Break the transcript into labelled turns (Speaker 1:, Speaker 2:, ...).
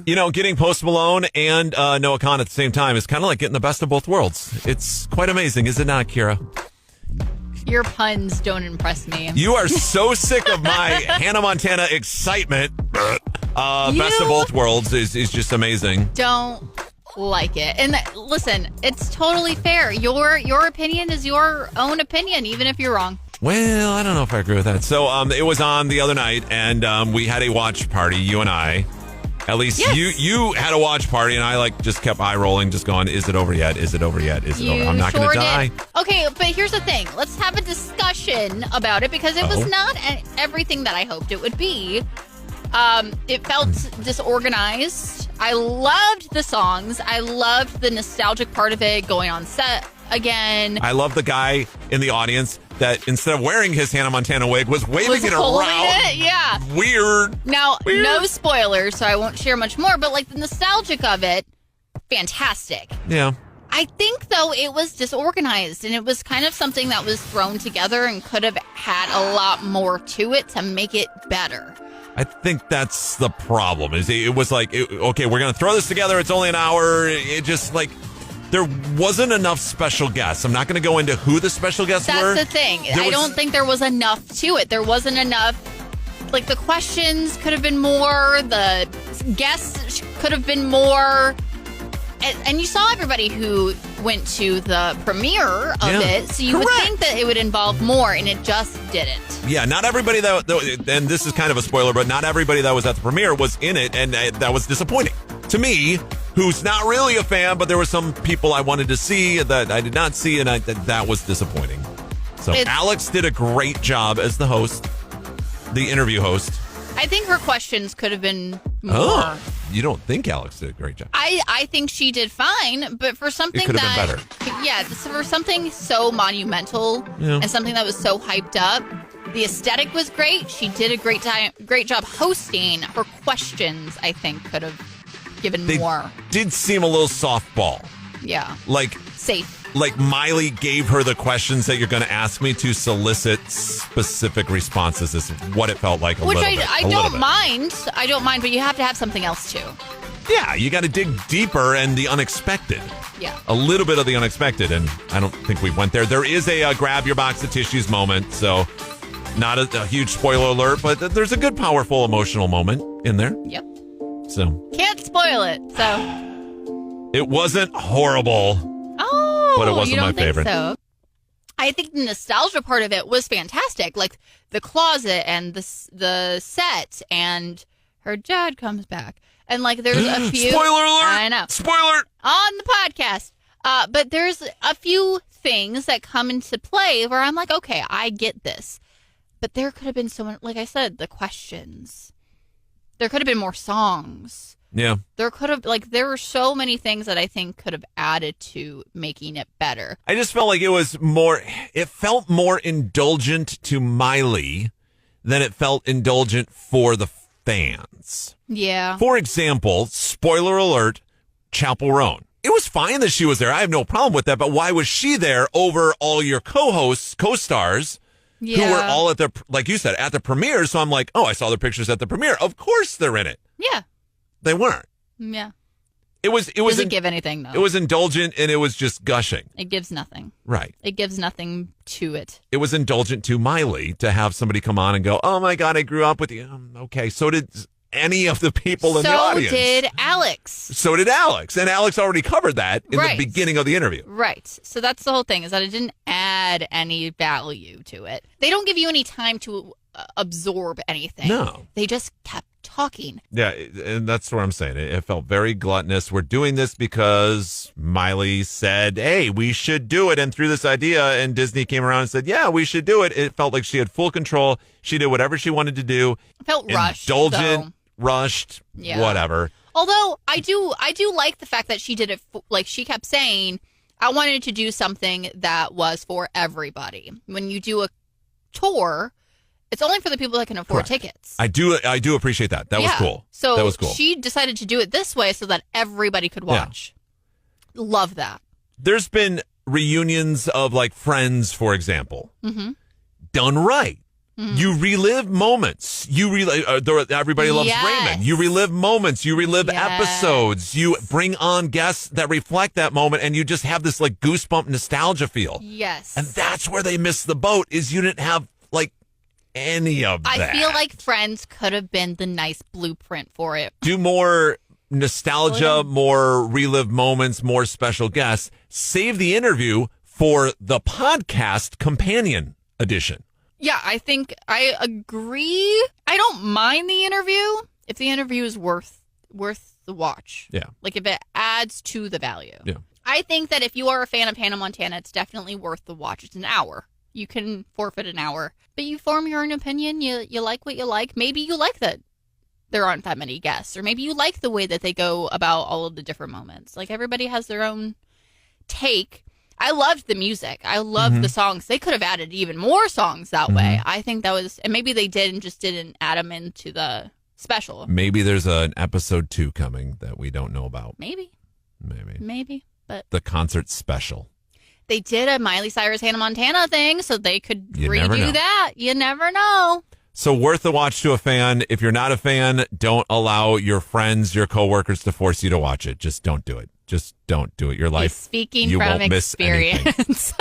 Speaker 1: Getting Post Malone and Noah Khan at the same time is kind of like getting the best of both worlds. It's quite amazing, is it not, Kira?
Speaker 2: Your puns don't impress me.
Speaker 1: You are so sick of my Hannah Montana excitement. Best of both worlds is just amazing.
Speaker 2: Don't like it. And listen, it's totally fair. Your opinion is your own opinion, even if you're wrong.
Speaker 1: Well, I don't know if I agree with that. So it was on the other night, and we had a watch party, you and I. At least you had a watch party, and I just kept eye rolling, just going, is it over yet? Is it over yet? Is it over? I'm not going to die.
Speaker 2: Okay, but here's the thing. Let's have a discussion about it, because it was not everything that I hoped it would be. It felt disorganized. I loved the songs. I loved the nostalgic part of it, going on set again.
Speaker 1: I love the guy in the audience that instead of wearing his Hannah Montana wig was waving it around.
Speaker 2: Yeah.
Speaker 1: Weird.
Speaker 2: Now, no spoilers, so I won't share much more, but the nostalgic of it, fantastic.
Speaker 1: Yeah.
Speaker 2: I think, though, it was disorganized, and it was kind of something that was thrown together and could have had a lot more to it to make it better.
Speaker 1: I think that's the problem. It was okay, we're going to throw this together. It's only an hour. It just there wasn't enough special guests. I'm not going to go into who the special guests were.
Speaker 2: That's the thing. I don't think there was enough to it. There wasn't enough. The questions could have been more. The guests could have been more. And you saw everybody who went to the premiere of it, so you would think that it would involve more, and it just didn't. Yeah,
Speaker 1: not everybody and this is kind of a spoiler, but not everybody that was at the premiere was in it, and that was disappointing. To me, who's not really a fan, but there were some people I wanted to see that I did not see, and that was disappointing. So Alex did a great job as the host, the interview host.
Speaker 2: I think her questions could have been more.
Speaker 1: Oh, you don't think Alex did a great job?
Speaker 2: I think she did fine, but for something
Speaker 1: it could have been better.
Speaker 2: Yeah, for something so monumental and something that was so hyped up, the aesthetic was great. She did a great job hosting. Her questions, I think, could have given more.
Speaker 1: Did seem a little softball.
Speaker 2: Yeah. Safe.
Speaker 1: Miley gave her the questions that you're going to ask me to solicit specific responses is what it felt like.
Speaker 2: Which I don't mind. I don't mind, but you have to have something else too.
Speaker 1: Yeah, you got to dig deeper and the unexpected.
Speaker 2: Yeah.
Speaker 1: A little bit of the unexpected, and I don't think we went there. There is a grab your box of tissues moment, so not a huge spoiler alert, but there's a good, powerful, emotional moment in there.
Speaker 2: Yep.
Speaker 1: So.
Speaker 2: Can't spoil it, so.
Speaker 1: It wasn't horrible.
Speaker 2: Oh,
Speaker 1: but it wasn't my favorite.
Speaker 2: So. I think the nostalgia part of it was fantastic. The closet and the set and her dad comes back. And there's a few.
Speaker 1: Spoiler alert!
Speaker 2: I know.
Speaker 1: Spoiler!
Speaker 2: On the podcast. But there's a few things that come into play where I'm okay, I get this. But there could have been so many, like I said, the questions. There could have been more songs.
Speaker 1: Yeah.
Speaker 2: There could have, there were so many things that I think could have added to making it better.
Speaker 1: I just felt it felt more indulgent to Miley than it felt indulgent for the fans.
Speaker 2: Yeah.
Speaker 1: For example, spoiler alert, Chapel Roan. It was fine that she was there. I have no problem with that, but why was she there over all your co-hosts, co-stars, who were all at like you said, at the premiere? So I'm I saw their pictures at the premiere. Of course they're in it.
Speaker 2: Yeah.
Speaker 1: They weren't.
Speaker 2: Yeah.
Speaker 1: It
Speaker 2: doesn't give anything, though.
Speaker 1: It was indulgent, and it was just gushing.
Speaker 2: It gives nothing.
Speaker 1: Right.
Speaker 2: It gives nothing to it.
Speaker 1: It was indulgent to Miley to have somebody come on and go, oh, my God, I grew up with you. Okay, so did any of the people in the audience.
Speaker 2: So did Alex.
Speaker 1: So did Alex. And Alex already covered that in the beginning of the interview.
Speaker 2: Right. So that's the whole thing, is that it didn't add any value to it. They don't give you any time to absorb anything.
Speaker 1: No.
Speaker 2: They just kept talking.
Speaker 1: Yeah, and that's what I'm saying. It felt very gluttonous. We're doing this because Miley said, hey, we should do it, and threw this idea, and Disney came around and said, yeah, we should do it. It felt like she had full control. She did whatever she wanted to do.
Speaker 2: It felt rushed.
Speaker 1: Indulgent, rushed, whatever.
Speaker 2: Although I do like the fact that she did it, she kept saying, I wanted to do something that was for everybody. When you do a tour, it's only for the people that can afford tickets.
Speaker 1: I do appreciate that. That was cool.
Speaker 2: So
Speaker 1: that was cool.
Speaker 2: She decided to do it this way so that everybody could watch. Yeah. Love that.
Speaker 1: There's been reunions of Friends, for example, done right. You relive moments. Everybody loves
Speaker 2: Yes.
Speaker 1: Raymond. You relive moments. You relive
Speaker 2: Yes.
Speaker 1: episodes. You bring on guests that reflect that moment, and you just have this like goosebump nostalgia feel.
Speaker 2: Yes.
Speaker 1: And that's where they missed the boat. Is you didn't have like any of that.
Speaker 2: I feel like Friends could have been the nice blueprint for it.
Speaker 1: Do more nostalgia, more relive moments, more special guests. Save the interview for the podcast companion edition.
Speaker 2: Yeah, I think I agree. I don't mind the interview if the interview is worth the watch.
Speaker 1: Yeah.
Speaker 2: Like if it adds to the value.
Speaker 1: Yeah.
Speaker 2: I think that if you are a fan of Hannah Montana, it's definitely worth the watch. It's an hour. You can forfeit an hour. But you form your own opinion. You like what you like. Maybe you like that there aren't that many guests. Or maybe you like the way that they go about all of the different moments. Like everybody has their own take. I loved the music. I loved the songs. They could have added even more songs that way. I think that was, and maybe they did and just didn't add them into the special.
Speaker 1: Maybe there's an episode 2 coming that we don't know about.
Speaker 2: Maybe. But
Speaker 1: The concert special.
Speaker 2: they did a Miley Cyrus Hannah Montana thing, so they could
Speaker 1: You never know.
Speaker 2: redo that. You never know.
Speaker 1: So worth the watch to a fan. If you're not a fan, don't allow your friends, your coworkers to force you to watch it. Just don't do it. Just don't do it. Your life.
Speaker 2: He's speaking
Speaker 1: you
Speaker 2: from
Speaker 1: won't miss anything.
Speaker 2: experience.